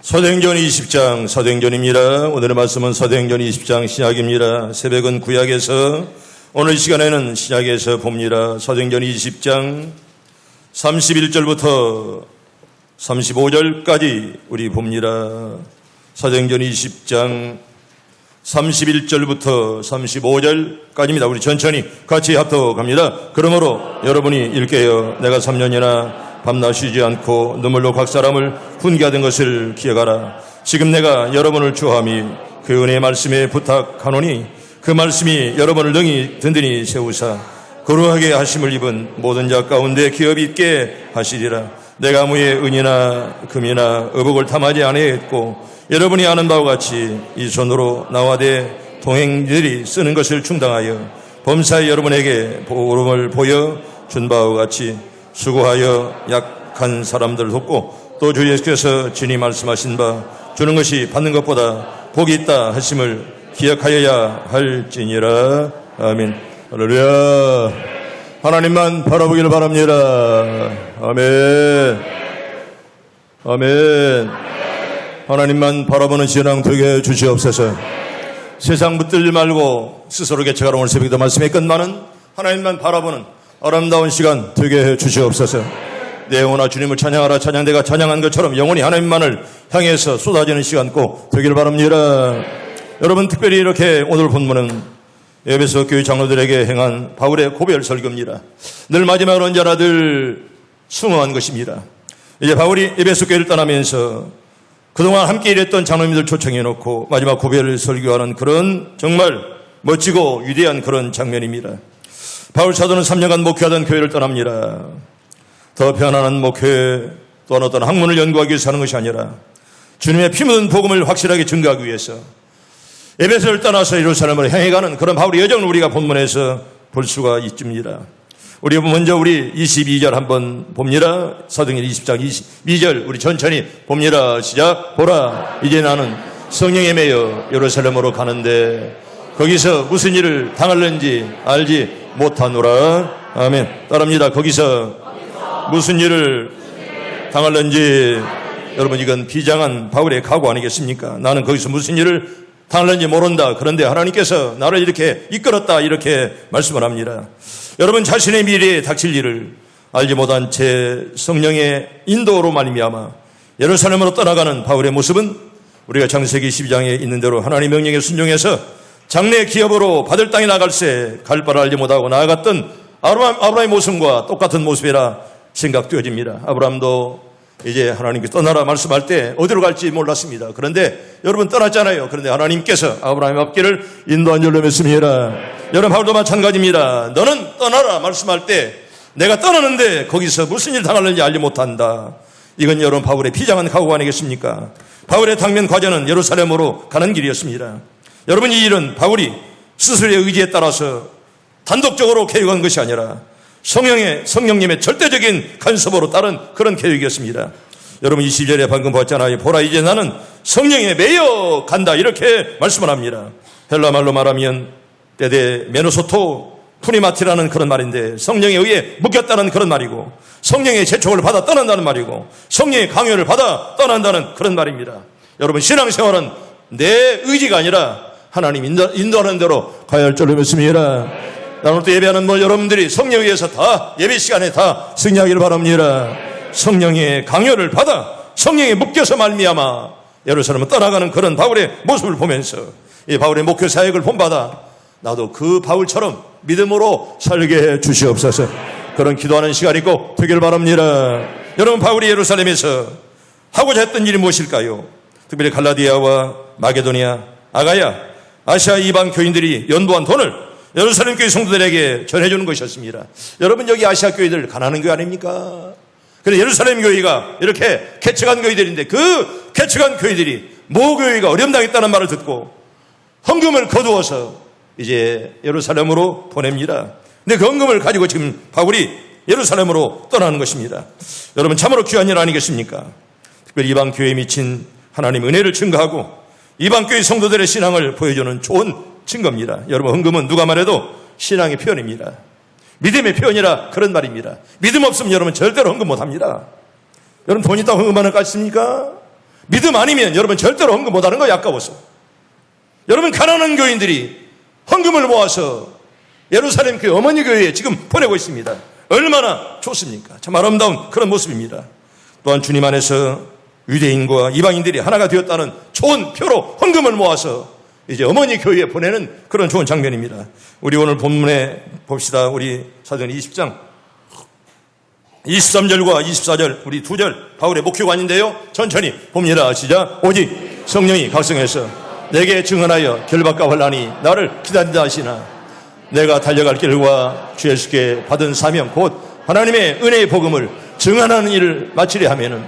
사도행전 20장 사도행전입니다. 오늘의 말씀은 사도행전 20장 신약입니다. 새벽은 구약에서, 오늘 시간에는 신약에서 봅니다. 사도행전 20장 31절부터 35절까지 우리 봅니다. 사도행전 20장 31절부터 35절까지입니다. 우리 천천히 같이 합독합니다. 그러므로 여러분이 읽게요. 내가 3년이나 밤낮 쉬지 않고 눈물로 각 사람을 훈계하던 것을 기억하라. 지금 내가 여러분을 주함이 그 은혜의 말씀에 부탁하노니 그 말씀이 여러분을 능히 든든히 세우사 거룩하게 하심을 입은 모든 자 가운데 기업 있게 하시리라. 내가 아무의 은이나 금이나 의복을 탐하지 아니했고 여러분이 아는 바와 같이 이 손으로 나와 내 동행들이 쓰는 것을 충당하여 범사에 여러분에게 보름을 보여 준 바와 같이 수고하여 약한 사람들을 돕고 또 주 예수께서 진히 말씀하신 바 주는 것이 받는 것보다 복이 있다 하심을 기억하여야 할지니라. 아멘. 할렐루야. 하나님만 바라보기를 바랍니다. 아멘. 아멘. 하나님만 바라보는 신앙 되게 해주시옵소서. 세상 붙들지 말고 스스로 개척하라. 오늘 새벽에도 말씀에 끝나는 하나님만 바라보는 아름다운 시간 되게 해주시옵소서. 내 영혼아 주님을 찬양하라. 찬양대가 찬양한 것처럼 영혼이 하나님만을 향해서 쏟아지는 시간 꼭 되기를 바랍니다. 여러분, 특별히 이렇게 오늘 본문은 에베소 교회 장로들에게 행한 바울의 고별 설교입니다. 늘 마지막으로 언제나 늘 숭어한 것입니다. 이제 바울이 에베소 교회를 떠나면서 그동안 함께 일했던 장로님들 초청해놓고 마지막 고별을 설교하는 그런 정말 멋지고 위대한 그런 장면입니다. 바울 사도는 3년간 목회하던 교회를 떠납니다. 더 편안한 목회 또한 어떤 학문을 연구하기 위해서 하는 것이 아니라 주님의 피 묻은 복음을 확실하게 증거하기 위해서 에베소를 떠나서 예루살렘을 향해 가는 그런 바울의 여정을 우리가 본문에서 볼 수가 있습니다. 우리 먼저 우리 22절 한번 봅니다. 사도행전 20장 22절 우리 천천히 봅니다. 시작. 보라, 이제 나는 성령에 매여 예루살렘으로 가는데 거기서 무슨 일을 당할는지 알지 못하노라. 아멘. 따라합니다. 거기서 무슨 일을 당할는지. 여러분, 이건 비장한 바울의 각오 아니겠습니까? 나는 거기서 무슨 일을 당할는지 모른다. 그런데 하나님께서 나를 이렇게 이끌었다, 이렇게 말씀을 합니다. 여러분, 자신의 미래에 닥칠 일을 알지 못한 채 성령의 인도로 말미암아 예루살렘으로 떠나가는 바울의 모습은 우리가 창세기 12장에 있는 대로 하나님의 명령에 순종해서 장래 기업으로 받을 땅에 나갈새 갈 바를 알지 못하고 나아갔던 아브라함의 모습과 똑같은 모습이라 생각되어집니다. 아브라함도 이제 하나님께서 떠나라 말씀할 때 어디로 갈지 몰랐습니다. 그런데 여러분 떠났잖아요. 그런데 하나님께서 아브라함의 앞길을 인도한 줄로 믿습니다. 여러분, 바울도 마찬가지입니다. 너는 떠나라 말씀할 때 내가 떠나는데 거기서 무슨 일 당하는지 알지 못한다. 이건 여러분 바울의 비장한 각오 아니겠습니까? 바울의 당면 과제는 예루살렘으로 가는 길이었습니다. 여러분, 이 일은 바울이 스스로의 의지에 따라서 단독적으로 계획한 것이 아니라 성령님의 절대적인 간섭으로 따른 그런 계획이었습니다. 여러분, 20절에 방금 봤잖아요. 보라, 이제 나는 성령에 매여 간다, 이렇게 말씀을 합니다. 헬라 말로 말하면 때데 메노소토 푸니마티라는 그런 말인데 성령에 의해 묶였다는 그런 말이고 성령의 재촉을 받아 떠난다는 말이고 성령의 강요를 받아 떠난다는 그런 말입니다. 여러분, 신앙생활은 내 의지가 아니라 하나님 인도하는 대로 가야 할 줄로 믿습니다. 오늘 또 예배하는 여러분들이 성령에 의해서 다 예배 시간에 다 승리하기를 바랍니다. 성령의 강요를 받아 성령에 묶여서 말미암아 예루살렘을 떠나가는 그런 바울의 모습을 보면서 이 바울의 목회 사역을 본받아 나도 그 바울처럼 믿음으로 살게 해 주시옵소서. 그런 기도하는 시간이 꼭 되길 바랍니다. 여러분, 바울이 예루살렘에서 하고자 했던 일이 무엇일까요? 특별히 갈라디아와 마게도니아, 아가야, 아시아 이방 교인들이 연도한 돈을 예루살렘 교회 성도들에게 전해주는 것이었습니다. 여러분, 여기 아시아 교회들 가난한 교회 아닙니까? 그런데 예루살렘 교회가 이렇게 개척한 교회들인데 그 개척한 교회들이 모교회가 어려움당했다는 말을 듣고 헌금을 거두어서 이제 예루살렘으로 보냅니다. 근데 그 헌금을 가지고 지금 바울이 예루살렘으로 떠나는 것입니다. 여러분, 참으로 귀한 일 아니겠습니까? 특별히 이방 교회에 미친 하나님 은혜를 증거하고 이방 교회 성도들의 신앙을 보여주는 좋은 증거입니다. 여러분, 헌금은 누가 말해도 신앙의 표현입니다. 믿음의 표현이라 그런 말입니다. 믿음 없으면 여러분 절대로 헌금 못합니다. 여러분, 돈 있다고 헌금하는 거 같습니까? 믿음 아니면 여러분 절대로 헌금 못하는 거예요. 아까워서. 여러분 가난한 교인들이 헌금을 모아서 예루살렘 교회 어머니 교회에 지금 보내고 있습니다. 얼마나 좋습니까? 참 아름다운 그런 모습입니다. 또한 주님 안에서 유대인과 이방인들이 하나가 되었다는 좋은 표로 헌금을 모아서 이제 어머니 교회에 보내는 그런 좋은 장면입니다. 우리 오늘 본문에 봅시다. 우리 사도행 20장 23절과 24절 우리 두 절 바울의 목표관인데요. 천천히 봅니다. 시작. 오직 성령이 각성해서 내게 증언하여 결박과 환난이 나를 기다린다 하시나 내가 달려갈 길과 주 예수께 받은 사명 곧 하나님의 은혜의 복음을 증언하는 일을 마치려 하면은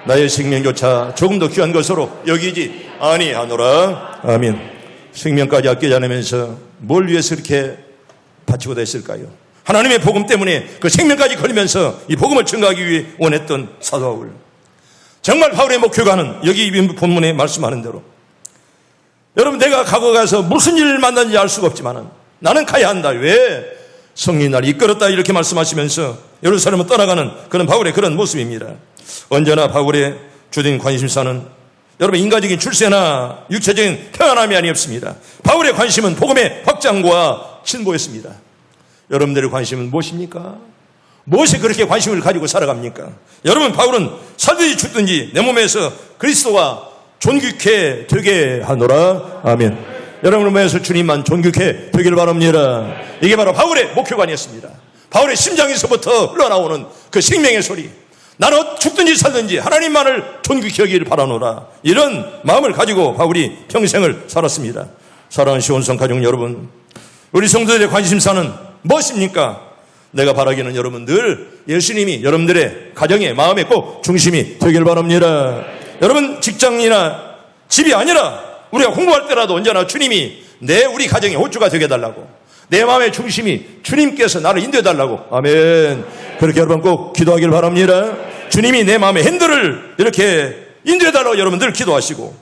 나의 생명조차 조금 더 귀한 것으로 여기지 아니하노라. 아멘. 생명까지 아끼지 않으면서 뭘 위해서 이렇게 바치고 됐을까요? 하나님의 복음 때문에 그 생명까지 걸면서 이 복음을 증거하기 위해 원했던 사도 바울. 정말 바울의 목표가는 여기 본문에 말씀하는 대로 여러분 내가 과거 가서 무슨 일을 만났는지 알 수가 없지만 나는 가야 한다. 왜? 성령이 나를 이끌었다 이렇게 말씀하시면서 예루살렘을 떠나가는 그런 바울의 그런 모습입니다. 언제나 바울의 주된 관심사는 여러분 인간적인 출세나 육체적인 평안함이 아니었습니다. 바울의 관심은 복음의 확장과 진보였습니다. 여러분들의 관심은 무엇입니까? 무엇에 그렇게 관심을 가지고 살아갑니까? 여러분 바울은 살든지 죽든지 내 몸에서 그리스도가 존귀케 되게 하노라. 아멘. 여러분의 몸에서 주님만 존귀케 되기를 바랍니다. 이게 바로 바울의 목표관이었습니다. 바울의 심장에서부터 흘러나오는 그 생명의 소리. 나는 죽든지 살든지 하나님만을 존귀케 여기를 바라노라. 이런 마음을 가지고 바울이 평생을 살았습니다. 사랑하는 시온성 가족 여러분, 우리 성도들의 관심사는 무엇입니까? 내가 바라기는 여러분 늘 예수님이 여러분들의 가정의 마음의 꼭 중심이 되길 바랍니다. 여러분 직장이나 집이 아니라 우리가 공부할 때라도 언제나 주님이 우리 가정의 호주가 되게 해달라고, 내 마음의 중심이 주님께서 나를 인도해 달라고. 아멘. 그렇게 여러분 꼭 기도하길 바랍니다. 주님이 내 마음의 핸들을 이렇게 인도해 달라고 여러분들 기도하시고,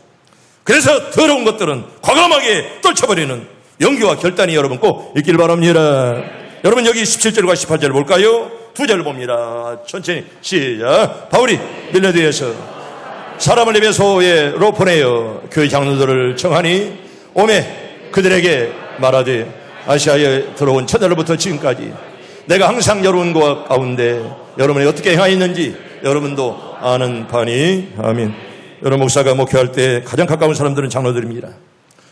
그래서 더러운 것들은 과감하게 떨쳐버리는 용기와 결단이 여러분 꼭 있길 바랍니다. 여러분 여기 17절과 18절 볼까요? 두 절 봅니다. 천천히 시작. 바울이 밀레드에서 사람을 에베소로 보내어 교회 장로들을 청하니 오매 그들에게 말하되 아시아에 들어온 첫날부터 지금까지 내가 항상 여러분과 가운데 여러분이 어떻게 행하였는지 여러분도 아는 바니. 아멘. 여러분 목사가 목회할 때 가장 가까운 사람들은 장로들입니다.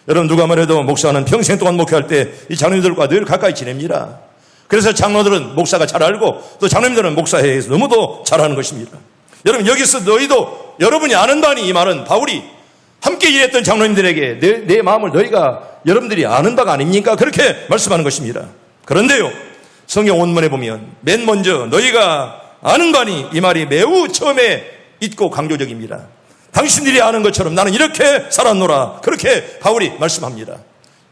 여러분 누가 말해도 목사는 평생 동안 목회할 때 이 장로들과 늘 가까이 지냅니다. 그래서 장로들은 목사가 잘 알고 또 장로님들은 목사회에서 너무도 잘하는 것입니다. 여러분 여기서 너희도 여러분이 아는 바니, 이 말은 바울이 함께 일했던 장로님들에게 내 마음을 너희가 여러분들이 아는 바가 아닙니까? 그렇게 말씀하는 것입니다. 그런데요 성경 원문에 보면 맨 먼저 너희가 아는 바니, 이 말이 매우 처음에 있고 강조적입니다. 당신들이 아는 것처럼 나는 이렇게 살았노라. 그렇게 바울이 말씀합니다.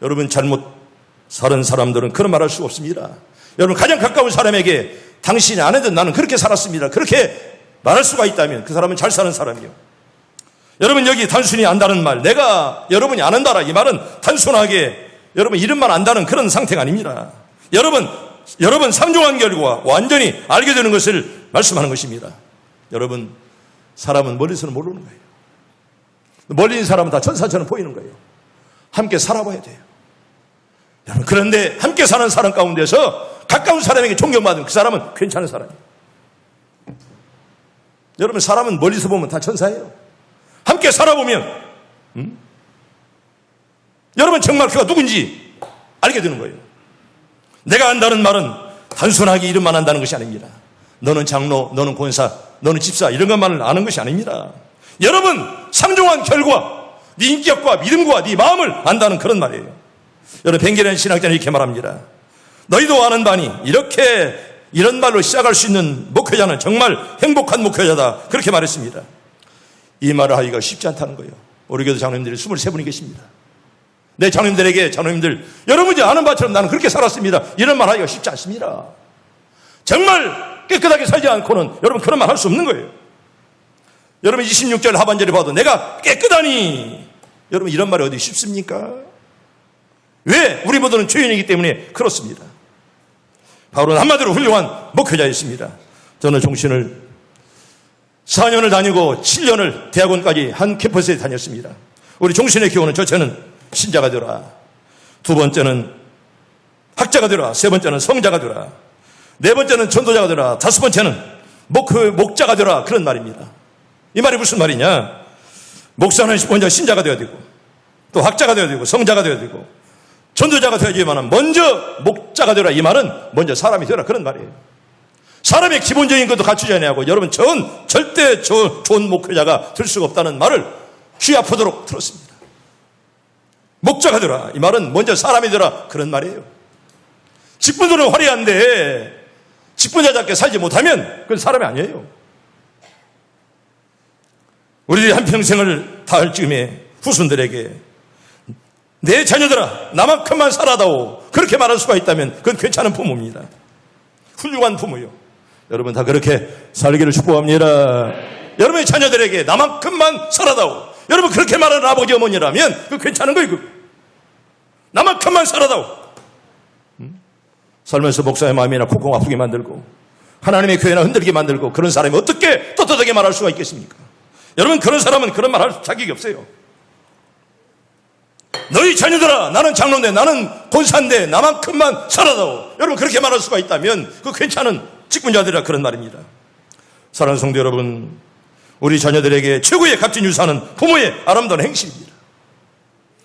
여러분 잘못 사는 사람들은 그런 말할 수 없습니다. 여러분 가장 가까운 사람에게 당신이 아는 나는 그렇게 살았습니다. 그렇게 말할 수가 있다면 그 사람은 잘 사는 사람이요. 여러분 여기 단순히 안다는 말, 내가 여러분이 아는다라, 이 말은 단순하게 여러분 이름만 안다는 그런 상태가 아닙니다. 여러분 상종한 결과 완전히 알게 되는 것을 말씀하는 것입니다. 여러분 사람은 멀리서는 모르는 거예요. 멀리 있는 사람은 다 천사처럼 보이는 거예요. 함께 살아봐야 돼요. 여러분 그런데 함께 사는 사람 가운데서 가까운 사람에게 존경받은 그 사람은 괜찮은 사람이에요. 여러분 사람은 멀리서 보면 다 천사예요. 함께 살아보면 여러분 정말 그가 누군지 알게 되는 거예요. 내가 안다는 말은 단순하게 이름만 안다는 것이 아닙니다. 너는 장로, 너는 권사, 너는 집사 이런 것만을 아는 것이 아닙니다. 여러분 상종한 결과 네 인격과 믿음과 네 마음을 안다는 그런 말이에요. 여러분 벵게리안 신학자는 이렇게 말합니다. 너희도 아는 바니, 이런 말로 시작할 수 있는 목회자는 정말 행복한 목회자다. 그렇게 말했습니다. 이 말을 하기가 쉽지 않다는 거예요. 우리 교도 장로님들이 23분이 계십니다. 내 장로님들에게 장로님들 여러분이 아는 바처럼 나는 그렇게 살았습니다. 이런 말 하기가 쉽지 않습니다. 정말 깨끗하게 살지 않고는 여러분 그런 말 할 수 없는 거예요. 여러분 26절 하반절에 봐도 내가 깨끗하니, 여러분 이런 말이 어디 쉽습니까? 왜? 우리 모두는 죄인이기 때문에 그렇습니다. 바울은 한마디로 훌륭한 목회자였습니다. 저는 종신을 4년을 다니고 7년을 대학원까지 한 캠퍼스에 다녔습니다. 우리 종신의 교훈은 첫째는 신자가 되라. 두 번째는 학자가 되라. 세 번째는 성자가 되라. 네 번째는 전도자가 되라. 다섯 번째는 목자가 되라. 그런 말입니다. 이 말이 무슨 말이냐? 목사는 먼저 신자가 되어야 되고, 또 학자가 되어야 되고, 성자가 되어야 되고, 전도자가 되어야지만 먼저 목자가 되라. 이 말은 먼저 사람이 되라. 그런 말이에요. 사람의 기본적인 것도 갖추지 않냐고. 여러분, 절대 좋은 목회자가 될 수가 없다는 말을 귀 아프도록 들었습니다. 목자가 되라. 이 말은 먼저 사람이 되라. 그런 말이에요. 직분들은 화려한데 직분자답게 살지 못하면 그건 사람이 아니에요. 우리들이 한평생을 다할 즈음에 후손들에게 내 자녀들아 나만큼만 살아다오 그렇게 말할 수가 있다면 그건 괜찮은 부모입니다. 훌륭한 부모요. 여러분 다 그렇게 살기를 축복합니다. 여러분의 자녀들에게 나만큼만 살아다오. 여러분 그렇게 말하는 아버지 어머니라면 그거 괜찮은 거예요. 나만큼만 살아다오. 살면서 목사의 마음이나 콩콩 아프게 만들고 하나님의 교회나 흔들게 만들고 그런 사람이 어떻게 떳떳하게 말할 수가 있겠습니까? 여러분 그런 사람은 그런 말 할 자격이 없어요. 너희 자녀들아 나는 장로인데 나는 권사인데 나만큼만 살아다오. 여러분 그렇게 말할 수가 있다면 그 괜찮은 직분자들이라 그런 말입니다. 사랑하는 성도 여러분, 우리 자녀들에게 최고의 값진 유산은 부모의 아름다운 행실입니다.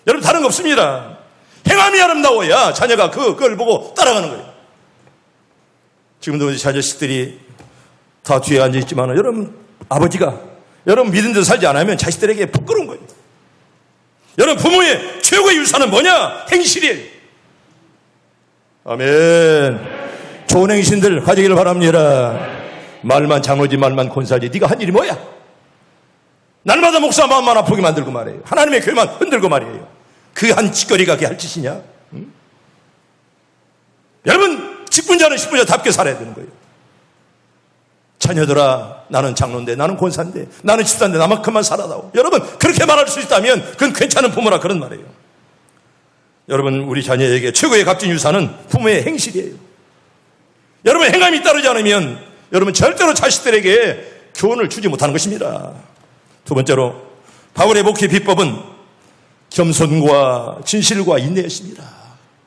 여러분 다른 거 없습니다. 행함이 아름다워야 자녀가 그걸 보고 따라가는 거예요. 지금도 우리 자녀식들이 다 뒤에 앉아있지만 여러분 아버지가 여러분 믿은 대로 살지 않으면 자식들에게 부끄러운 거예요. 여러분 부모의 최고의 유산은 뭐냐? 행실이에요. 아멘. 좋은 행실들 가지기를 바랍니다. 말만 장로지 말만 권사지 네가 한 일이 뭐야? 날마다 목사 마음만 아프게 만들고 말이에요. 하나님의 교회만 흔들고 말이에요. 그 한 짓거리가 그게 할 짓이냐? 응? 여러분 직분자는 직분자답게 살아야 되는 거예요. 자녀들아 나는 장로인데 나는 권사인데 나는 집사인데 나만큼만 살아다오. 여러분 그렇게 말할 수 있다면 그건 괜찮은 부모라 그런 말이에요. 여러분 우리 자녀에게 최고의 값진 유산은 부모의 행실이에요. 여러분 행함이 따르지 않으면 여러분 절대로 자식들에게 교훈을 주지 못하는 것입니다. 두 번째로 바울의 목회 비법은 겸손과 진실과 인내였습니다.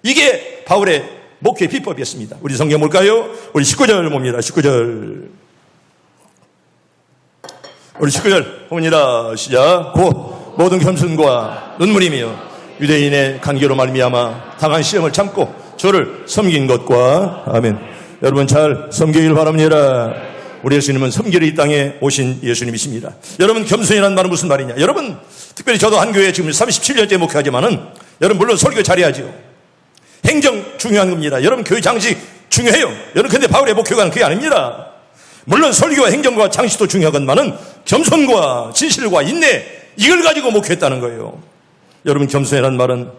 이게 바울의 목회 비법이었습니다. 우리 성경 볼까요? 우리 19절 봅니다. 19절. 우리 19절 봅니다. 시작. 곧 모든 겸손과 눈물이며 유대인의 간계로 말미암아 당한 시험을 참고 저를 섬긴 것과 아멘. 여러분 잘 섬기길 바랍니다. 우리 예수님은 섬기러 이 땅에 오신 예수님이십니다. 여러분 겸손이라는 말은 무슨 말이냐? 여러분 특별히 저도 한 교회에 지금 37년째 목회하지만은 여러분 물론 설교 잘해야죠. 행정 중요한 겁니다. 여러분 교회 장식 중요해요. 여러분 근데 바울의 목회가 그게 아닙니다. 물론 설교와 행정과 장식도 중요하건만은 겸손과 진실과 인내 이걸 가지고 목회했다는 거예요. 여러분 겸손이라는 말은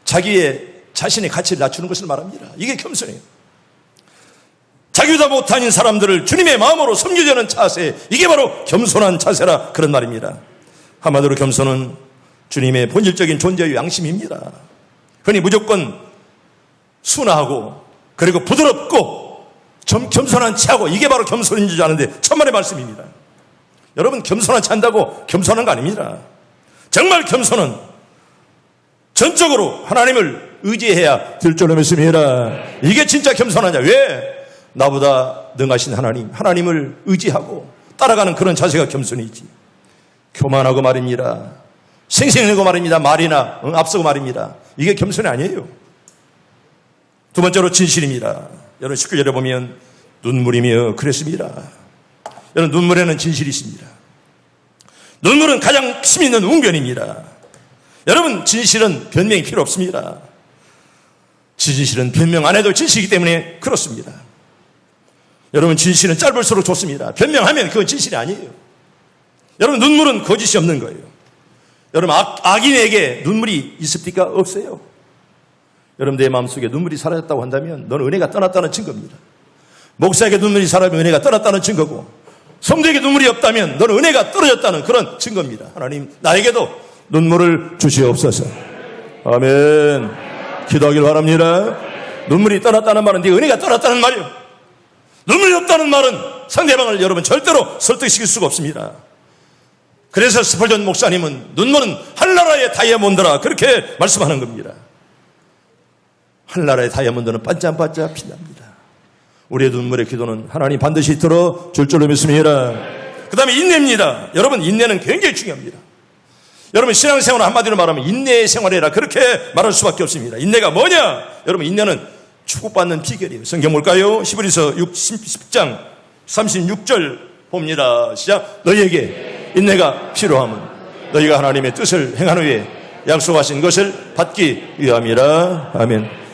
자신의 가치를 낮추는 것을 말합니다. 이게 겸손이에요. 자기보다 못한 사람들을 주님의 마음으로 섬기려는 자세, 이게 바로 겸손한 자세라 그런 말입니다. 한마디로 겸손은 주님의 본질적인 존재의 양심입니다. 흔히 무조건 순하고 그리고 부드럽고 겸손한 체하고 이게 바로 겸손인 줄 아는데 천만의 말씀입니다. 여러분 겸손한 체 한다고 겸손한 거 아닙니다. 정말 겸손은 전적으로 하나님을 의지해야 될 줄로 믿습니다. 이게 진짜 겸손하냐? 왜? 나보다 능하신 하나님을 의지하고 따라가는 그런 자세가 겸손이지. 교만하고 말입니다. 생생내고 말입니다. 말이나 앞서고 말입니다. 이게 겸손이 아니에요. 두 번째로 진실입니다. 여러분 19절에 보면 눈물이며 그랬습니다. 여러분 눈물에는 진실이 있습니다. 눈물은 가장 힘 있는 웅변입니다. 여러분 진실은 변명이 필요 없습니다. 진실은 변명 안 해도 진실이기 때문에 그렇습니다. 여러분 진실은 짧을수록 좋습니다. 변명하면 그건 진실이 아니에요. 여러분 눈물은 거짓이 없는 거예요. 여러분 악인에게 눈물이 있습니까? 없어요. 여러분 내 마음속에 눈물이 사라졌다고 한다면 너는 은혜가 떠났다는 증거입니다. 목사에게 눈물이 사라지면 은혜가 떠났다는 증거고 성도에게 눈물이 없다면 너는 은혜가 떨어졌다는 그런 증거입니다. 하나님 나에게도 눈물을 주시옵소서. 아멘. 기도하길 바랍니다. 눈물이 떠났다는 말은 네 은혜가 떠났다는 말이에요. 눈물이 없다는 말은 상대방을 여러분 절대로 설득시킬 수가 없습니다. 그래서 스펄전 목사님은 눈물은 한나라의 다이아몬드라 그렇게 말씀하는 겁니다. 한나라의 다이아몬드는 반짝반짝 빛납니다. 우리의 눈물의 기도는 하나님 반드시 들어줄 줄로 믿습니다. 그 다음에 인내입니다. 여러분, 인내는 굉장히 중요합니다. 여러분, 신앙생활 한마디로 말하면 인내의 생활이라 그렇게 말할 수밖에 없습니다. 인내가 뭐냐? 여러분, 인내는 축복받는 비결이에요. 성경 볼까요? 히브리서 10장 36절 봅니다. 시작. 너희에게 인내가 필요함은 너희가 하나님의 뜻을 행한 후에 약속하신 것을 받기 위함이라. 아멘.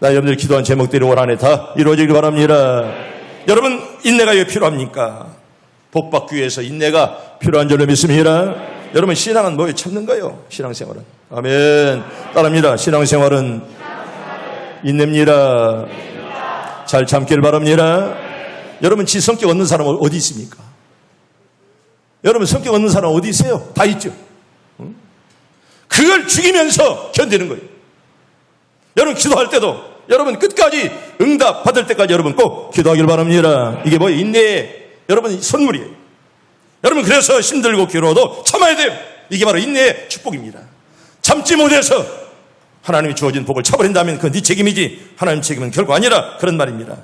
나 여러분들 기도한 제목들이 올 한해 다 이루어지길 바랍니다. 여러분, 인내가 왜 필요합니까? 복받기 위해서 인내가 필요한 줄로 믿습니다. 여러분, 신앙은 뭐에 참는 거예요? 신앙생활은. 아멘. 따릅니다. 신앙생활은 인내입니다. 잘 참길 바랍니다. 여러분, 지 성격 없는 사람은 어디 있습니까? 여러분, 성격 없는 사람 어디 있어요? 다 있죠. 그걸 죽이면서 견디는 거예요. 여러분, 기도할 때도 여러분 끝까지 응답 받을 때까지 여러분 꼭 기도하길 바랍니다. 이게 뭐예요? 인내의 여러분 선물이에요. 여러분, 그래서 힘들고 괴로워도 참아야 돼요. 이게 바로 인내의 축복입니다. 참지 못해서 하나님이 주어진 복을 차버린다면 그건 네 책임이지 하나님 책임은 결코 아니라 그런 말입니다.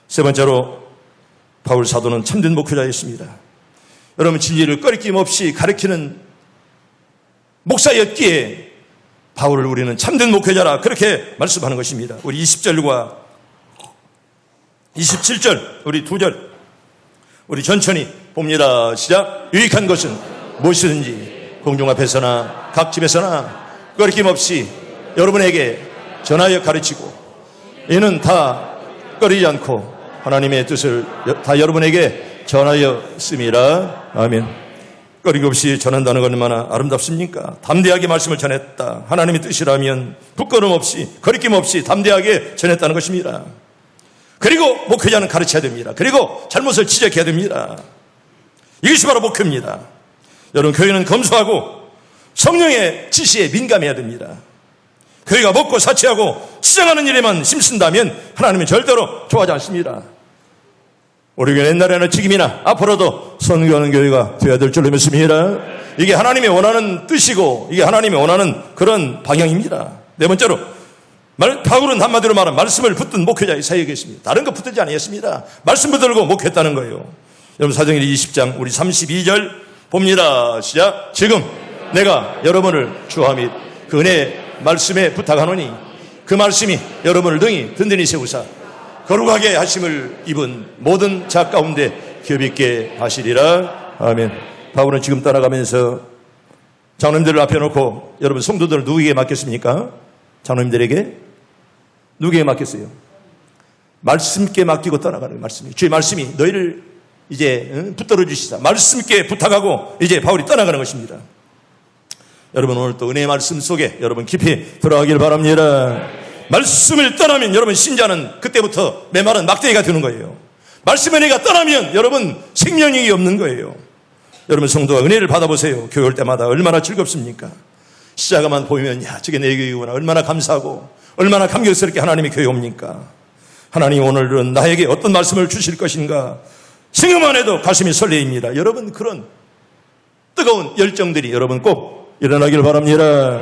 세 번째로 바울 사도는 참된 목회자였습니다. 여러분, 진리를 꺼리낌 없이 가르치는 목사였기에 바울을 우리는 참된 목회자라 그렇게 말씀하는 것입니다. 우리 20절과 27절 우리 두 절 우리 천천히 봅니다. 시작. 유익한 것은 무엇이든지 공중 앞에서나 각 집에서나 꺼리낌 없이 여러분에게 전하여 가르치고 이는 다 꺼리지 않고 하나님의 뜻을 다 여러분에게 전하였음이라. 아멘. 꺼리기 없이 전한다는 건 얼마나 아름답습니까? 담대하게 말씀을 전했다. 하나님의 뜻이라면 부끄러움 없이 거리낌 없이 담대하게 전했다는 것입니다. 그리고 목회자는 가르쳐야 됩니다. 그리고 잘못을 지적해야 됩니다. 이것이 바로 목회입니다. 여러분, 교회는 검소하고 성령의 지시에 민감해야 됩니다. 교회가 먹고 사치하고 시장하는 일에만 힘쓴다면 하나님은 절대로 좋아하지 않습니다. 우리 교회는 옛날에는 지금이나 앞으로도 선교하는 교회가 되어야 될 줄로 믿습니다. 이게 하나님이 원하는 뜻이고 이게 하나님이 원하는 그런 방향입니다. 네 번째로 바울은 한마디로 말하면 말씀을 붙든 목회자의 사역이었습니다. 다른 거 붙들지 않았습니다. 말씀 붙들고 목회했다는 거예요. 여러분, 사도행전 20장 우리 32절 봅니다. 시작. 지금 내가 여러분을 주와 및 그 은혜의 말씀에 부탁하노니 그 말씀이 여러분을 능히 든든히 세우사 거룩하게 하심을 입은 모든 자 가운데 기업 있게 하시리라. 아멘. 바울은 지금 따라가면서 장로님들을 앞에 놓고 여러분 성도들을 누구에게 맡겼습니까? 장로님들에게 누구에게 맡겼어요? 말씀께 맡기고 떠나가는 거예요. 말씀이. 주의 말씀이 너희를 이제 붙들어 주시다. 말씀께 부탁하고 이제 바울이 떠나가는 것입니다. 여러분, 오늘 또 은혜의 말씀 속에 여러분 깊이 들어가길 바랍니다. 말씀을 떠나면 여러분 신자는 그때부터 메마른 막대기가 되는 거예요. 말씀의 은혜가 떠나면 여러분 생명력이 없는 거예요. 여러분, 성도가 은혜를 받아보세요. 교회 올 때마다 얼마나 즐겁습니까? 시작만 보면 야, 저게 내 교회구나. 얼마나 감사하고 얼마나 감격스럽게 하나님의 교회 옵니까? 하나님 오늘은 나에게 어떤 말씀을 주실 것인가 생각만 해도 가슴이 설레입니다. 여러분, 그런 뜨거운 열정들이 여러분 꼭 일어나길 바랍니다.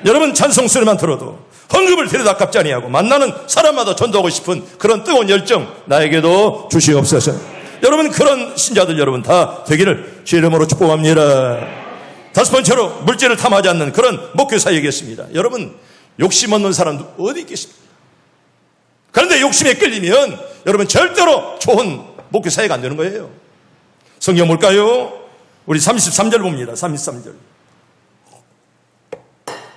여러분, 찬송 소리만 들어도 헌금을 드려도 아깝지 아니하고 만나는 사람마다 전도하고 싶은 그런 뜨거운 열정 나에게도 주시옵소서. 여러분, 그런 신자들 여러분 다 되기를 주 이름으로 축복합니다. 다섯 번째로 물질을 탐하지 않는 그런 목회 사역이었습니다. 여러분, 욕심 없는 사람 어디 있겠습니까? 그런데 욕심에 끌리면 여러분 절대로 좋은 목회 사역 안 되는 거예요. 성경 볼까요? 우리 33절 봅니다. 33절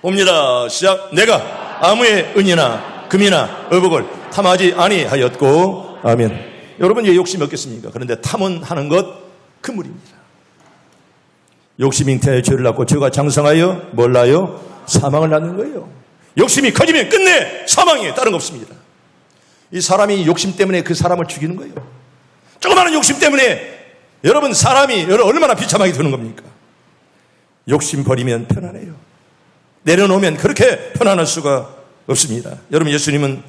봅니다. 시작. 내가 아무의 은이나 금이나 의복을 탐하지 아니하였고. 아멘. 여러분, 왜 욕심이 없겠습니까? 그런데 탐은 하는 것 그물입니다. 욕심이 잉태하여 죄를 낳고 죄가 장성하여 몰라요? 사망을 낳는 거예요. 욕심이 커지면 끝내 사망이에요. 다른 거 없습니다. 이 사람이 욕심 때문에 그 사람을 죽이는 거예요. 조그마한 욕심 때문에 여러분 사람이 얼마나 비참하게 되는 겁니까? 욕심 버리면 편안해요. 내려놓으면 그렇게 편안할 수가 없습니다. 여러분, 예수님은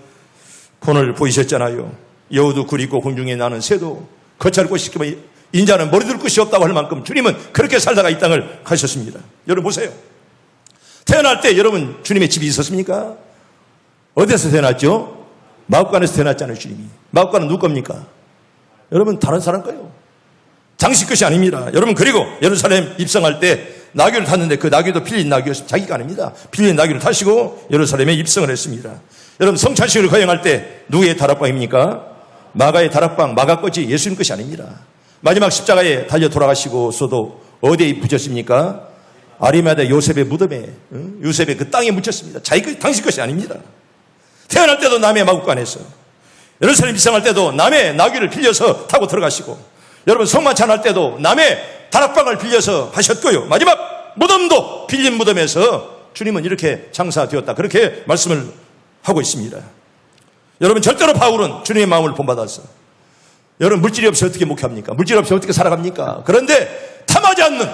본을 보이셨잖아요. 여우도 굴 있고 공중에 나는 새도 거처할 곳이 있기만 인자는 머리 둘 곳이 없다고 할 만큼 주님은 그렇게 살다가 이 땅을 가셨습니다. 여러분 보세요. 태어날 때 여러분 주님의 집이 있었습니까? 어디서 태어났죠? 마구간에서 태어났잖아요. 주님이. 마구간은 누구 겁니까? 여러분 다른 사람 거예요. 장식 것이 아닙니다. 여러분 그리고 예루살렘 입성할 때 나귀를 탔는데 그 나귀도 빌린 나귀였습니다. 자기가 아닙니다. 빌린 나귀를 타시고 예루살렘에 입성을 했습니다. 여러분 성찬식을 거행할 때 누구의 다락방입니까? 마가의 다락방, 마가 것이 예수님 것이 아닙니다. 마지막 십자가에 달려 돌아가시고서도 어디에 붙였습니까? 아리마다 요셉의 무덤에, 요셉의 그 땅에 묻혔습니다. 자기 당신 것이 아닙니다. 태어날 때도 남의 마구간에서, 예루살렘 입성할 때도 남의 나귀를 빌려서 타고 들어가시고, 여러분 성만찬할 때도 남의 다락방을 빌려서 하셨고요. 마지막 무덤도 빌린 무덤에서 주님은 이렇게 장사되었다. 그렇게 말씀을 하고 있습니다. 여러분 절대로 바울은 주님의 마음을 본받았어. 여러분 물질이 없이 어떻게 목회합니까? 물질이 없이 어떻게 살아갑니까? 그런데 탐하지 않는,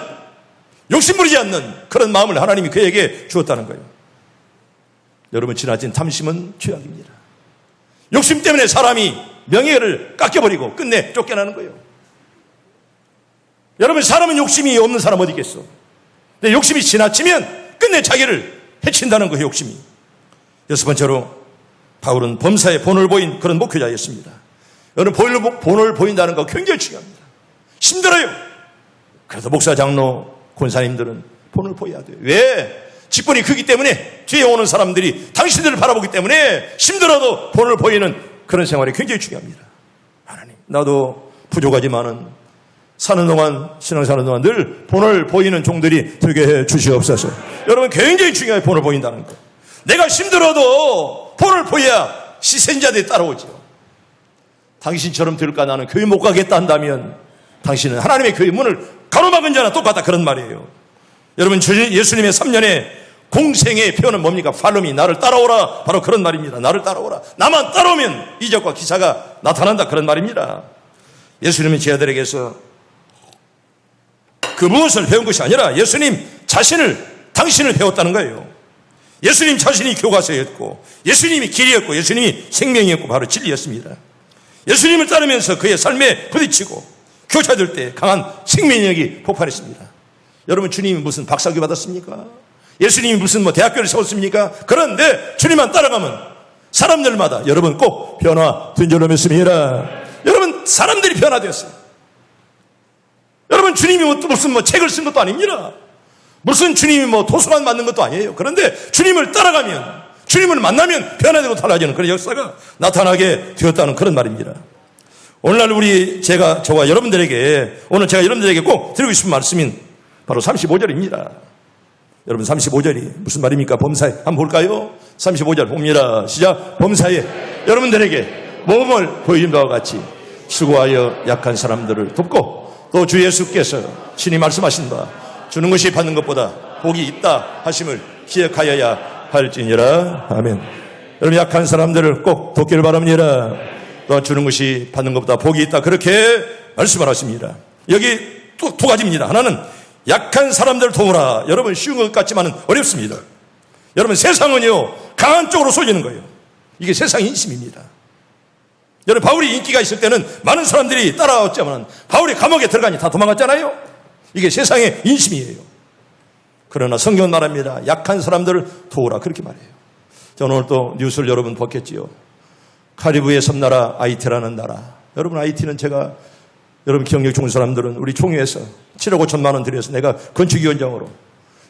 욕심부리지 않는 그런 마음을 하나님이 그에게 주었다는 거예요. 여러분 지나친 탐심은 죄악입니다. 욕심 때문에 사람이 명예를 깎여버리고 끝내 쫓겨나는 거예요. 여러분 사람은 욕심이 없는 사람 어디 있겠어? 근데 욕심이 지나치면 끝내 자기를 해친다는 거예요. 욕심이. 여섯 번째로 바울은 범사에 본을 보인 그런 목회자였습니다. 여러분 본을 보인다는 거 굉장히 중요합니다. 힘들어요. 그래서 목사, 장로, 권사님들은 본을 보여야 돼요. 왜? 직분이 크기 때문에 뒤에 오는 사람들이 당신들을 바라보기 때문에 힘들어도 본을 보이는 그런 생활이 굉장히 중요합니다. 하나님, 나도 부족하지만은 사는 동안, 신앙사는 동안 늘 본을 보이는 종들이 되게 해 주시옵소서. 여러분 굉장히 중요해요. 본을 보인다는 거. 내가 힘들어도 본을 보여야 시선자들이 따라오죠. 당신처럼 될까 나는 교회 못 가겠다 한다면 당신은 하나님의 교회 문을 가로막은 자나 똑같다 그런 말이에요. 여러분 예수님의 3년의 공생의 표현은 뭡니까? 팔로미, 나를 따라오라. 바로 그런 말입니다. 나를 따라오라. 나만 따라오면 이적과 기사가 나타난다 그런 말입니다. 예수님은 제 아들에게서 그 무엇을 배운 것이 아니라 예수님 자신을, 당신을 배웠다는 거예요. 예수님 자신이 교과서였고 예수님이 길이었고 예수님이 생명이었고 바로 진리였습니다. 예수님을 따르면서 그의 삶에 부딪히고 교차될 때 강한 생명력이 폭발했습니다. 여러분 주님이 무슨 박사학위 받았습니까? 예수님이 무슨 대학교를 세웠습니까? 그런데 주님만 따라가면 사람들마다 여러분 꼭 변화된 줄로 믿습니다. 여러분 사람들이 변화되었어요. 여러분 주님이 무슨 책을 쓴 것도 아닙니다. 무슨 주님이 도서관 만든 것도 아니에요. 그런데 주님을 따라가면, 주님을 만나면 변화되고 달라지는 그런 역사가 나타나게 되었다는 그런 말입니다. 오늘날 저와 여러분들에게, 오늘 제가 여러분들에게 꼭 드리고 싶은 말씀인 바로 35절입니다. 여러분 35절이 무슨 말입니까? 범사에 한번 볼까요? 35절 봅니다. 시작. 범사에 여러분들에게 모험을 보여준 바와 같이 수고하여 약한 사람들을 돕고 또 주 예수께서 친히 말씀하신 바 주는 것이 받는 것보다 복이 있다 하심을 기억하여야 할지니라. 아멘. 여러분 약한 사람들을 꼭 돕기를 바랍니다. 또 주는 것이 받는 것보다 복이 있다 그렇게 말씀을 하십니다. 여기 또 두 가지입니다. 하나는 약한 사람들을 도우라. 여러분 쉬운 것 같지만은 어렵습니다. 여러분 세상은요 강한 쪽으로 쏠리는 거예요. 이게 세상의 인심입니다. 여러분 바울이 인기가 있을 때는 많은 사람들이 따라왔지만 바울이 감옥에 들어가니 다 도망갔잖아요. 이게 세상의 인심이에요. 그러나 성경은 말합니다. 약한 사람들을 도우라 그렇게 말해요. 저는 오늘 또 뉴스를 여러분 봤겠지요. 카리브의 섬나라 아이티라는 나라. 여러분 아이티는 제가 여러분 기억력 좋은 사람들은 우리 총회에서 7억 5천만 원 들여서 내가 건축위원장으로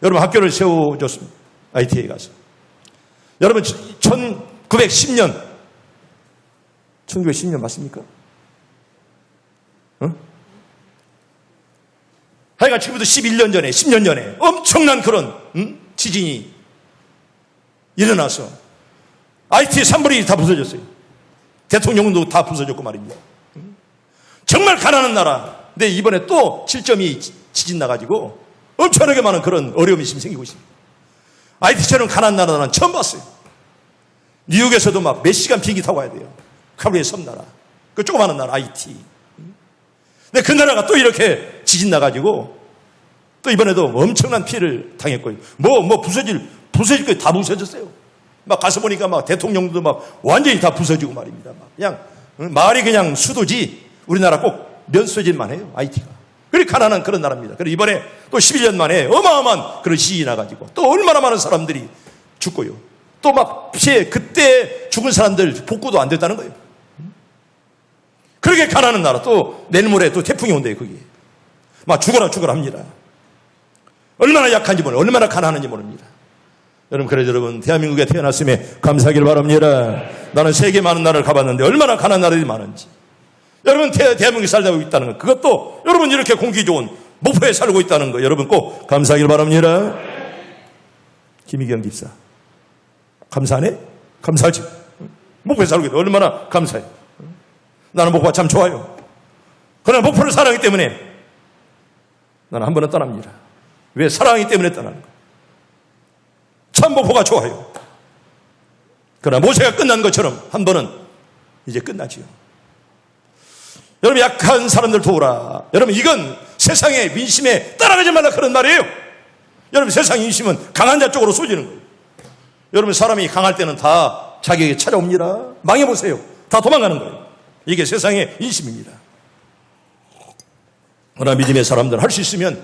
여러분 학교를 세워줬습니다. 아이티에 가서. 여러분 1910년 맞습니까? 하여간 지금부터 11년 전에 10년 전에 엄청난 그런 지진이 일어나서 IT의 3분의 1이 다 부서졌어요. 대통령도 다 부서졌고 말입니다. 정말 가난한 나라. 근데 이번에 또 7.2 지진 나가지고 엄청나게 많은 그런 어려움이 지금 생기고 있습니다. IT처럼 가난한 나라는 처음 봤어요. 뉴욕에서도 막 몇 시간 비행기 타고 가야 돼요. 카리브의 섬나라. 그 조그마한 나라 IT. 근데 그 나라가 또 이렇게 지진 나가지고 또 이번에도 엄청난 피해를 당했고요. 부서질 거 다 부서졌어요. 막 가서 보니까 막 대통령도 막 완전히 다 부서지고 말입니다. 막 그냥 말이 그냥 수도지 우리나라 꼭 면소질만 해요. IT가. 그리 가난한 그런 나라입니다. 그리고 이번에 또 11년 만에 어마어마한 그런 시기 나가지고 또 얼마나 많은 사람들이 죽고요. 또 막 피해, 그때 죽은 사람들 복구도 안 됐다는 거예요. 그렇게 가난한 나라, 또 내일 모레 또 태풍이 온대요, 거기. 막 죽어라 합니다. 얼마나 약한지 모릅니다. 얼마나 가난한지 모릅니다. 여러분, 그래서 여러분, 대한민국에 태어났음에 감사하길 바랍니다. 나는 세계 많은 나라를 가봤는데 얼마나 가난한 나라들이 많은지. 여러분, 대한민국에 살다 있다는 거, 그것도 여러분 이렇게 공기 좋은 목포에 살고 있다는 거, 여러분 꼭 감사하길 바랍니다. 김희경 집사. 감사하네? 감사하지. 목포에 살고 있다. 얼마나 감사해. 나는 목포가 참 좋아요. 그러나 목포를 사랑하기 때문에 나는 한 번은 떠납니다. 왜? 사랑하기 때문에 떠나는 거예요. 참 목포가 좋아요. 그러나 모세가 끝난 것처럼 한 번은 이제 끝나지요. 여러분, 약한 사람들 도우라. 여러분, 이건 세상의 민심에 따라가지 말라 그런 말이에요. 여러분, 세상 인심은 강한 자 쪽으로 쏘지는 거예요. 여러분, 사람이 강할 때는 다 자기에게 찾아옵니다. 망해보세요. 다 도망가는 거예요. 이게 세상의 인심입니다. 그러나 믿음의 사람들 할 수 있으면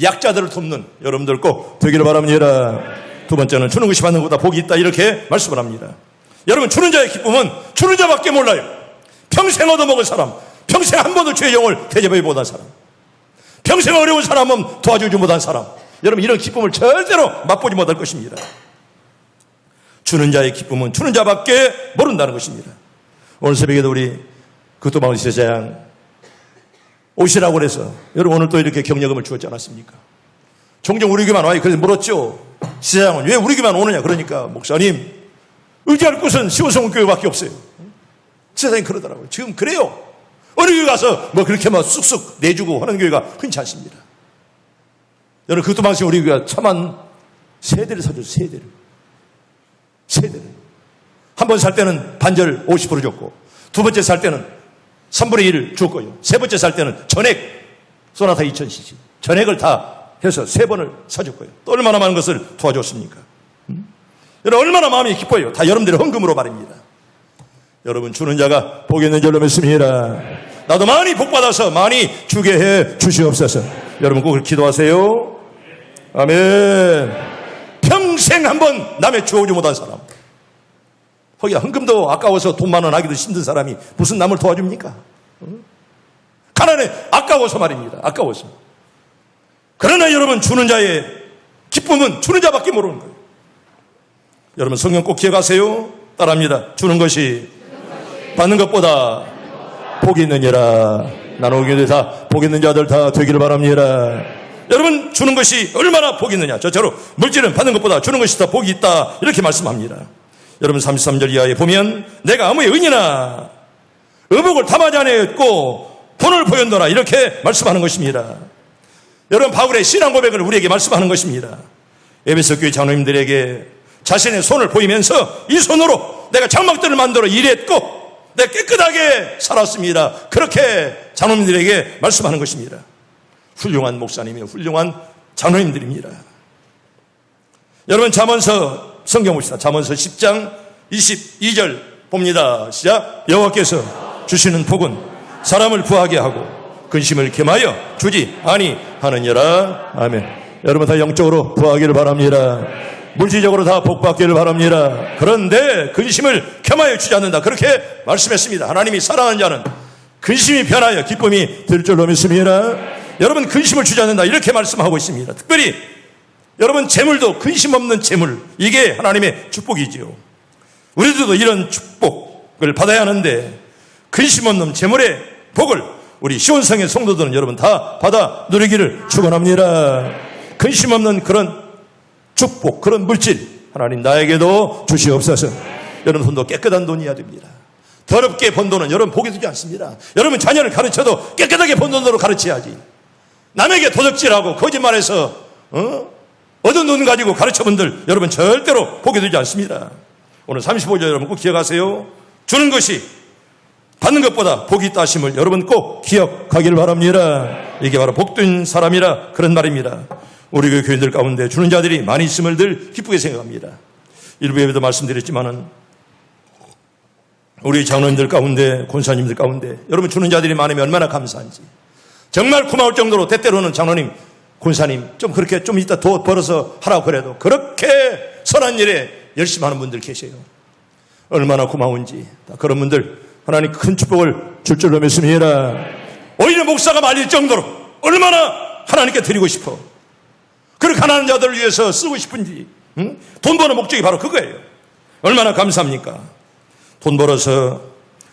약자들을 돕는 여러분들 꼭 되기를 바랍니다. 두 번째는 주는 것이 받는 것보다 복이 있다, 이렇게 말씀을 합니다. 여러분, 주는 자의 기쁨은 주는 자밖에 몰라요. 평생 얻어먹은 사람, 평생 한 번도 주의 영을 대접하지 못한 사람, 평생 어려운 사람은 도와주지 못한 사람, 여러분, 이런 기쁨을 절대로 맛보지 못할 것입니다. 주는 자의 기쁨은 주는 자밖에 모른다는 것입니다. 오늘 새벽에도 우리 그토마을 지사장 오시라고 그래서 여러분, 오늘 또 이렇게 격려금을 주었지 않았습니까? 종종 우리 교회만 와요. 그래서 물었죠. 지사장은 왜 우리 교회만 오느냐? 그러니까 목사님, 의지할 곳은 시원성교회밖에 없어요. 지사장이 그러더라고요. 지금 그래요. 어느 교회 가서 뭐 그렇게 막 쑥쑥 내주고 하는 교회가 흔치 않습니다. 여러분, 그토마을 우리 교회가 참한 세대를 사줬어요. 세대를. 한 번 살 때는 반절 50% 줬고, 두 번째 살 때는 3분의 1을 줬고요. 세 번째 살 때는 전액, 소나타 2000cc. 전액을 다 해서 3번을 사줬고요. 또 얼마나 많은 것을 도와줬습니까? 여러분, 얼마나 마음이 기뻐요. 다 여러분들의 헌금으로 말입니다. 여러분, 주는 자가 복이 있는 줄로 믿습니다. 나도 많이 복받아서 많이 주게 해 주시옵소서. 여러분 꼭 기도하세요. 아멘. 평생 한번 남의 주어오지 못한 사람, 거기다 헌금도 아까워서 돈 만 원 하기도 힘든 사람이 무슨 남을 도와줍니까? 가난해. 아까워서 말입니다. 아까워서. 그러나 여러분, 주는 자의 기쁨은 주는 자밖에 모르는 거예요. 여러분, 성경 꼭 기억하세요. 따라합니다. 주는 것이 받는 것보다 복이 있느니라. 나는 오게 다 복 있는 자들 다 되기를 바랍니다. 여러분, 주는 것이 얼마나 복이 있느냐. 저처럼 물질은 받는 것보다 주는 것이 더 복이 있다, 이렇게 말씀합니다. 여러분, 33절 이하에 보면 내가 아무의 은이나 의복을 담아지 아니하였고 돈을 보였노라, 이렇게 말씀하는 것입니다. 여러분, 바울의 신앙 고백을 우리에게 말씀하는 것입니다. 에베소 교회 장로님들에게 자신의 손을 보이면서 이 손으로 내가 장막들을 만들어 일했고 내가 깨끗하게 살았습니다, 그렇게 장로님들에게 말씀하는 것입니다. 훌륭한 목사님이요, 훌륭한 장로님들입니다. 여러분, 잠언서 성경 봅시다. 잠언서 10장 22절 봅니다. 시작. 여호와께서 주시는 복은 사람을 부하게 하고 근심을 겸하여 주지 아니하느니라. 아멘. 여러분, 다 영적으로 부하기를 바랍니다. 물질적으로 다 복받기를 바랍니다. 그런데 근심을 겸하여 주지 않는다, 그렇게 말씀했습니다. 하나님이 사랑하는 자는 근심이 변하여 기쁨이 될 줄로 믿습니다. 여러분, 근심을 주지 않는다, 이렇게 말씀하고 있습니다. 특별히 여러분, 재물도 근심 없는 재물, 이게 하나님의 축복이지요. 우리들도 이런 축복을 받아야 하는데 근심 없는 재물의 복을 우리 시온성의 성도들은 여러분 다 받아 누리기를 축원합니다. 근심 없는 그런 축복, 그런 물질 하나님 나에게도 주시옵소서. 여러분, 돈도 깨끗한 돈이어야 됩니다. 더럽게 번 돈은 여러분 복이 되지 않습니다. 여러분, 자녀를 가르쳐도 깨끗하게 번 돈으로 가르쳐야지. 남에게 도적질하고 거짓말해서 얻은 돈 가지고 가르쳐본 분들 여러분 절대로 복이 되지 않습니다. 오늘 35절 여러분 꼭 기억하세요. 주는 것이 받는 것보다 복이 있다 하심을 여러분 꼭 기억하기를 바랍니다. 이게 바로 복된 사람이라 그런 말입니다. 우리 교인들 가운데 주는 자들이 많이 있음을 늘 기쁘게 생각합니다. 일부 예배도 말씀드렸지만은 우리 장로님들 가운데, 권사님들 가운데 여러분 주는 자들이 많으면 얼마나 감사한지. 정말 고마울 정도로 때때로는 장로님, 권사님 좀 그렇게 좀 이따 돈 벌어서 하라고 그래도 그렇게 선한 일에 열심히 하는 분들 계세요. 얼마나 고마운지. 그런 분들 하나님 큰 축복을 줄 줄로 믿습니다. 오히려 목사가 말릴 정도로 얼마나 하나님께 드리고 싶어. 그렇게 가난한 자들을 위해서 쓰고 싶은지. 돈 버는 목적이 바로 그거예요. 얼마나 감사합니까? 돈 벌어서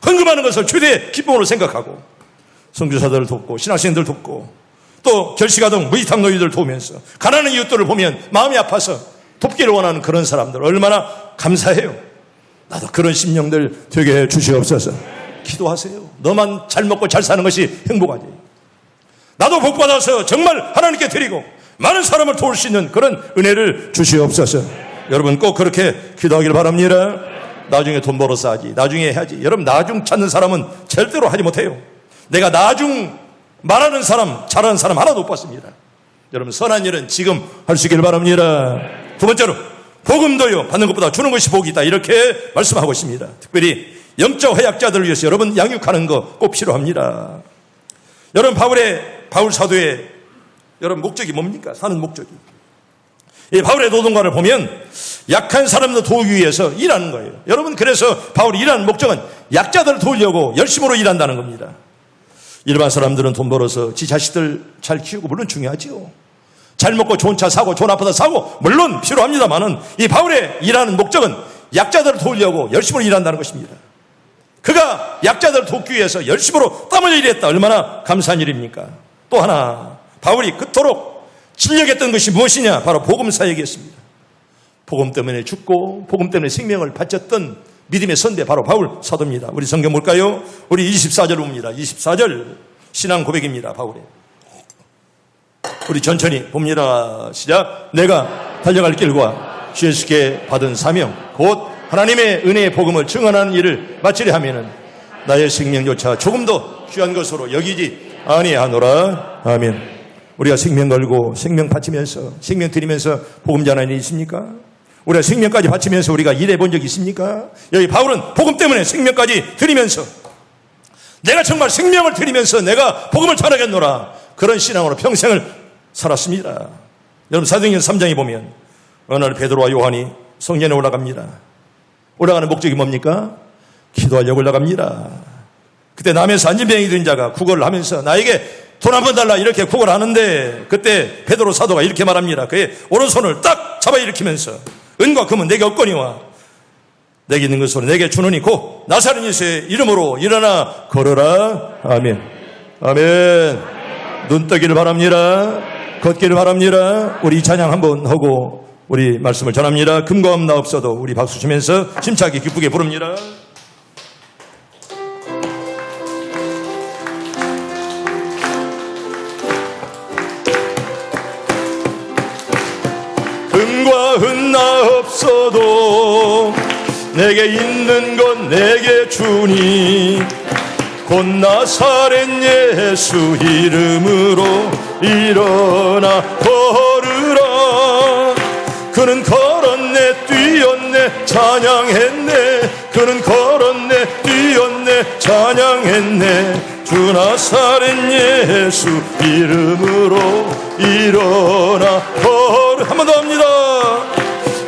헌금하는 것을 최대의 기쁨으로 생각하고 선교사들을 돕고 신학생들 돕고 또 결식아동 무지탕 노인들 도우면서 가난한 이웃들을 보면 마음이 아파서 돕기를 원하는 그런 사람들 얼마나 감사해요. 나도 그런 심령들 되게 해 주시옵소서. 기도하세요. 너만 잘 먹고 잘 사는 것이 행복하지. 나도 복받아서 정말 하나님께 드리고 많은 사람을 도울 수 있는 그런 은혜를 주시옵소서. 여러분 꼭 그렇게 기도하길 바랍니다. 나중에 돈 벌어서 하지, 나중에 해야지. 여러분 나중 찾는 사람은 절대로 하지 못해요. 내가 나중 말하는 사람, 잘하는 사람 하나도 못 봤습니다. 여러분 선한 일은 지금 할 수 있길 바랍니다. 두 번째로 복음도요, 받는 것보다 주는 것이 복이 있다, 이렇게 말씀하고 있습니다. 특별히 영적 허약자들을 위해서 여러분 양육하는 거 꼭 필요합니다. 여러분 바울 사도의 여러분 목적이 뭡니까? 사는 목적이. 이 바울의 노동관을 보면 약한 사람들 도우기 위해서 일하는 거예요. 여러분 그래서 바울이 일하는 목적은 약자들을 도우려고 열심으로 일한다는 겁니다. 일반 사람들은 돈 벌어서 지 자식들 잘 키우고 물론 중요하지요. 잘 먹고 좋은 차 사고 좋은 아파트 사고 물론 필요합니다만은 이 바울의 일하는 목적은 약자들을 도우려고 열심으로 일한다는 것입니다. 그가 약자들을 돕기 위해서 열심으로 땀 흘려 일했다. 얼마나 감사한 일입니까? 또 하나 바울이 그토록 진력했던 것이 무엇이냐? 바로 복음 사역이었습니다. 복음 때문에 죽고 복음 때문에 생명을 바쳤던 믿음의 선배 바로 바울 사도입니다. 우리 성경 볼까요? 우리 24절 봅니다. 24절 신앙 고백입니다. 바울의. 우리 천천히 봅니다. 시작. 내가 달려갈 길과 주 예수께 받은 사명 곧 하나님의 은혜의 복음을 증언하는 일을 마치려 하면은 나의 생명조차 조금도 귀한 것으로 여기지 아니하노라. 아멘. 우리가 생명 걸고 생명 바치면서 생명 드리면서 복음 전하는 일이 있습니까? 우리가 생명까지 바치면서 우리가 일해 본 적이 있습니까? 여기 바울은 복음 때문에 생명까지 드리면서 내가 정말 생명을 드리면서 내가 복음을 전하겠노라, 그런 신앙으로 평생을 살았습니다. 여러분 사도행전 3장에 보면 어느 날 베드로와 요한이 성전에 올라갑니다. 올라가는 목적이 뭡니까? 기도하려고 올라갑니다. 그때 남에서 안진병이 든 자가 구걸을 하면서 나에게 돈 한 번 달라 이렇게 구걸을 하는데 그때 베드로 사도가 이렇게 말합니다. 그의 오른손을 딱 잡아 일으키면서 은과 금은 내게 없거니와 내게 있는 것으로 내게 주노니 곧 나사렛 예수의 이름으로 일어나 걸어라. 아멘. 아멘. 눈 뜨기를 바랍니다. 걷기를 바랍니다. 우리 찬양 한번 하고 우리 말씀을 전합니다. 금과 금 나 없어도 우리 박수 치면서 힘차게 기쁘게 부릅니다. 금과 은 나 없어도 내게 있는 건 내게 주니 곧 나사렛 예수 이름으로 일어나 걸으라. 그는 걸었네 뛰었네 찬양했네. 그는 걸었네 뛰었네 찬양했네. 주 나사렛 예수 이름으로 일어나 걸으라. 한 번 더 합니다.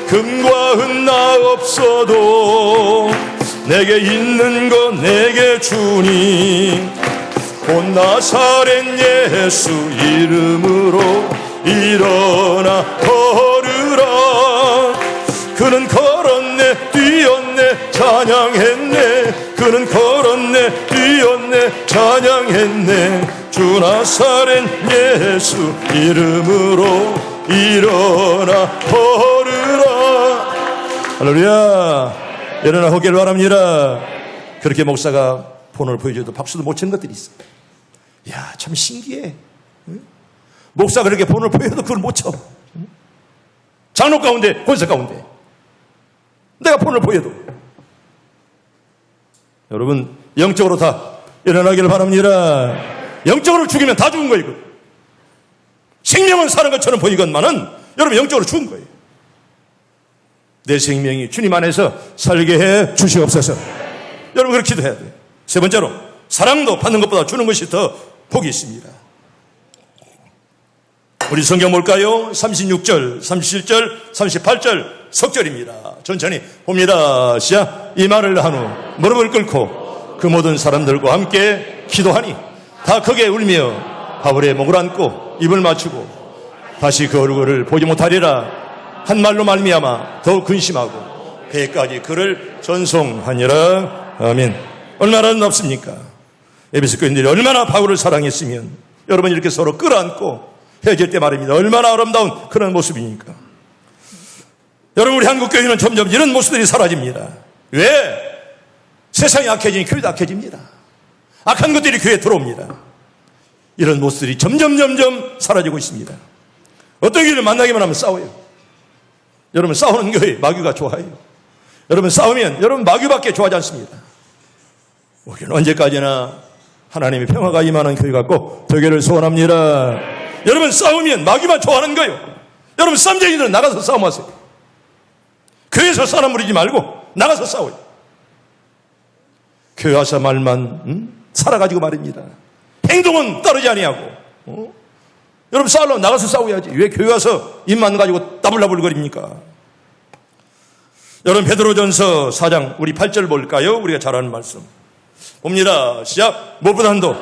금과 은 나 없어도 내게 있는 것 내게 주니 곧 나사렛 예수 이름으로 일어나 걸으라. 그는 걸었네 뛰었네 찬양했네. 그는 걸었네 뛰었네 찬양했네. 주 나사렛 예수 이름으로 일어나 걸으라. 할렐루야. 일어나 호기를 바랍니다. 그렇게 목사가 본을 보여줘도 박수도 못 치는 것들이 있어. 이야, 참 신기해. 응? 목사가 그렇게 본을 보여도 그걸 못 쳐. 응? 장로 가운데, 권사 가운데. 내가 본을 보여도. 여러분, 영적으로 다 일어나기를 바랍니다. 영적으로 죽이면 다 죽은 거예요. 생명은 사는 것처럼 보이건만은 여러분 영적으로 죽은 거예요. 내 생명이 주님 안에서 살게 해 주시옵소서. 여러분 그렇게 기도해야 돼요. 세 번째로 사랑도 받는 것보다 주는 것이 더 복이 있습니다. 우리 성경 볼까요? 36절, 37절, 38절 석절입니다. 천천히 봅니다. 시작. 이 말을 한 후 무릎을 꿇고 그 모든 사람들과 함께 기도하니 다 크게 울며 바울의 목을 안고 입을 맞추고 다시 그 얼굴을 보지 못하리라 한 말로 말미암아 더욱 근심하고 배까지 그를 전송하니라. 아멘. 얼마나 높습니까? 에베소 교인들이 얼마나 바울을 사랑했으면 여러분 이렇게 서로 끌어안고 헤어질 때 말입니다. 얼마나 아름다운 그런 모습이니까. 여러분 우리 한국 교회는 점점 이런 모습들이 사라집니다. 왜? 세상이 악해지니 교회도 악해집니다. 악한 것들이 교회에 들어옵니다. 이런 모습들이 점점 사라지고 있습니다. 어떤 길을 만나기만 하면 싸워요. 여러분 싸우는 교회 마귀가 좋아해요. 여러분 싸우면 여러분 마귀밖에 좋아하지 않습니다. 우리는 언제까지나 하나님의 평화가 임하는 교회가 꼭 되기를 소원합니다. 여러분 싸우면 마귀만 좋아하는 거예요. 여러분 쌈쟁이들은 나가서 싸움하세요. 교회에서 사람 부리지 말고 나가서 싸워요. 교회 와서 말만 살아가지고 말입니다. 행동은 따르지 아니하고. 여러분 싸우려면 나가서 싸워야지. 왜 교회 와서 입만 가지고 따불따불거립니까? 여러분 베드로전서 4장 우리 8절 볼까요? 우리가 잘 아는 말씀 봅니다. 시작. 무엇보다 한도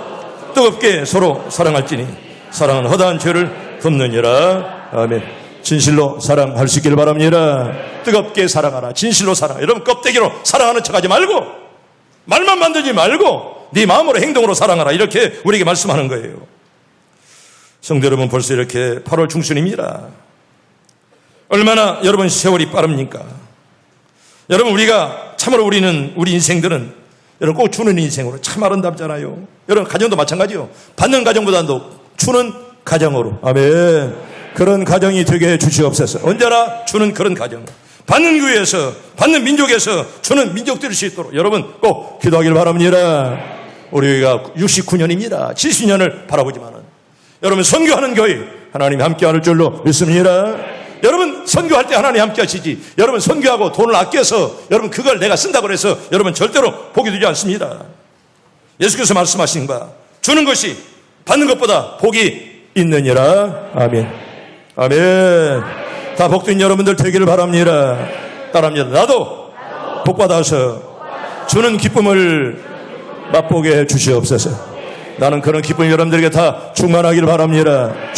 뜨겁게 서로 사랑할지니 사랑은 허다한 죄를 덮느니라. 아멘. 진실로 사랑할 수 있기를 바랍니다. 뜨겁게 사랑하라. 진실로 사랑. 여러분 껍데기로 사랑하는 척하지 말고 말만 만들지 말고 네 마음으로 행동으로 사랑하라. 이렇게 우리에게 말씀하는 거예요. 성도 여러분 벌써 이렇게 8월 중순입니다. 얼마나 여러분 세월이 빠릅니까? 여러분 우리가 참으로 우리 인생들은 여러분 꼭 주는 인생으로 참 아름답잖아요. 여러분 가정도 마찬가지요. 받는 가정보다도 주는 가정으로. 아멘. 그런 가정이 되게 해 주시옵소서. 언제나 주는 그런 가정. 받는 교회에서 받는 민족에서 주는 민족들일 수 있도록 여러분 꼭 기도하길 바랍니다. 우리가 69년입니다. 70년을 바라보지만은 여러분 선교하는 교회 하나님이 함께할 줄로 믿습니다. 여러분 선교할 때 하나님 함께 하시지. 여러분 선교하고 돈을 아껴서 여러분 그걸 내가 쓴다고 해서 여러분 절대로 복이 되지 않습니다. 예수께서 말씀하신 바 주는 것이 받는 것보다 복이 있느니라. 아멘. 아멘. 다 복된 여러분들 되기를 바랍니다. 따라합니다. 나도 복받아서 주는 기쁨을 맛보게 해 주시옵소서. 나는 그런 기쁨이 여러분들에게 다 충만하기를 바랍니다.